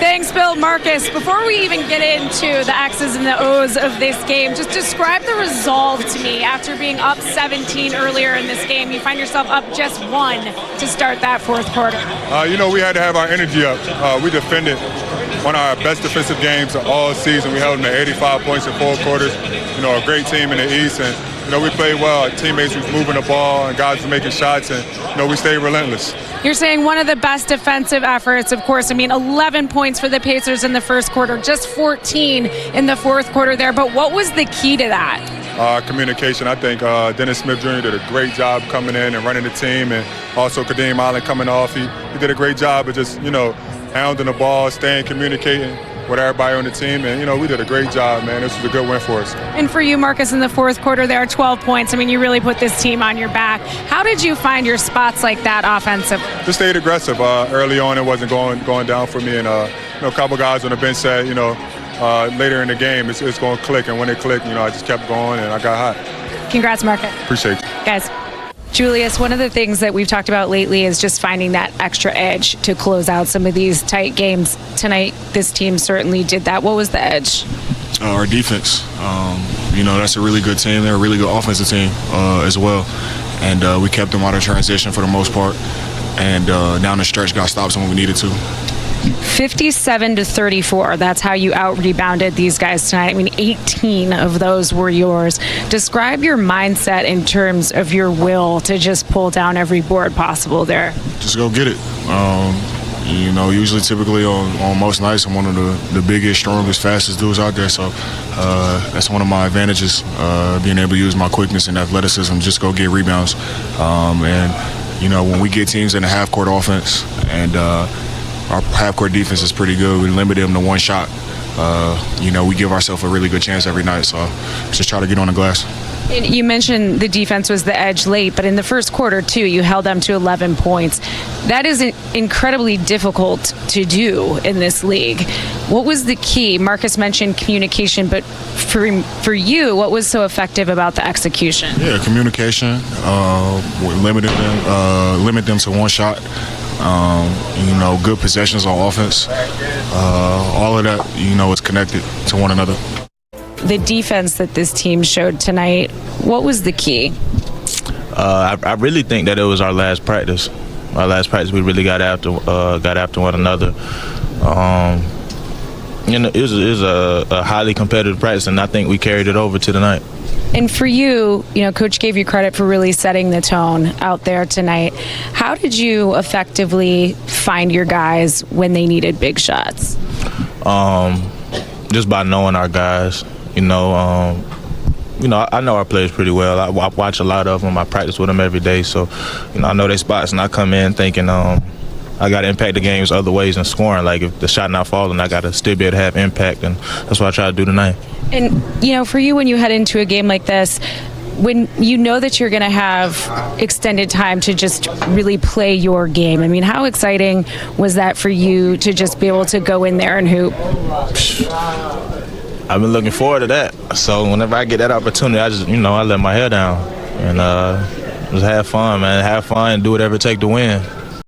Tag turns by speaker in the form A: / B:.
A: Thanks, Bill. Marcus, before we even get into the X's and the O's of this game, just describe the resolve to me. After being up 17 earlier in this game, you find yourself up just 1 to start that fourth quarter.
B: We had to have our energy up. We defended one of our best defensive games of all season. We held them to 85 points in 4 quarters. A great team in the East, and we played well. Our teammates was moving the ball, and guys were making shots, and we stayed relentless.
A: You're saying one of the best defensive efforts, of course. 11 points for the Pacers in the first quarter, just 14 in the fourth quarter there. But what was the key to that?
B: Communication. I think Dennis Smith Jr. did a great job coming in and running the team, and also Kadeem Allen coming off. He did a great job of just, hounding the ball, staying communicating with everybody on the team, and we did a great job, man. This was a good win for us.
A: And for you, Marcus, in the fourth quarter, there are 12 points. You really put this team on your back. How did you find your spots like that offensively?
B: Just stayed aggressive. Early on, it wasn't going down for me, and a couple guys on the bench said, later in the game, it's going to click, and when it clicked, I just kept going, and I got hot.
A: Congrats, Marcus.
B: Appreciate you.
A: Guys. Julius, one of the things that we've talked about lately is just finding that extra edge to close out some of these tight games. Tonight, this team certainly did that. What was the edge?
C: Our defense. That's a really good team. They're a really good offensive team as well. And we kept them out of transition for the most part. And down the stretch, got stops when we needed to.
A: 57-34. That's how you out-rebounded these guys tonight. 18 of those were yours. Describe your mindset in terms of your will to just pull down every board possible there.
C: Just go get it. Typically on most nights, I'm one of the biggest, strongest, fastest dudes out there. So that's one of my advantages, being able to use my quickness and athleticism, just go get rebounds. When we get teams in a half-court offense and our half-court defense is pretty good. We limit them to one shot. We give ourselves a really good chance every night. So just try to get on the glass.
A: And you mentioned the defense was the edge late, but in the first quarter, too, you held them to 11 points. That is incredibly difficult to do in this league. What was the key? Marcus mentioned communication, but for you, what was so effective about the execution?
C: Yeah, communication. Limit them to one shot. Good possessions on offense. All of that, is connected to one another.
A: The defense that this team showed tonight, what was the key?
D: I really think that it was our last practice. Our last practice, we really got after one another. It was a highly competitive practice, and I think we carried it over to tonight.
A: And for you, Coach gave you credit for really setting the tone out there tonight. How did you effectively find your guys when they needed big shots?
D: Just by knowing our guys. I know our players pretty well. I watch a lot of them. I practice with them every day. So, I know their spots, and I come in thinking I got to impact the games other ways than scoring. Like, if the shot not falling, I got to still be able to have impact, and that's what I try to do tonight. And,
A: for you, when you head into a game like this, when you know that you're going to have extended time to just really play your game, how exciting was that for you to just be able to go in there and hoop?
D: I've been looking forward to that. So whenever I get that opportunity, I just, I let my hair down and just have fun, man. Have fun and do whatever it takes to win.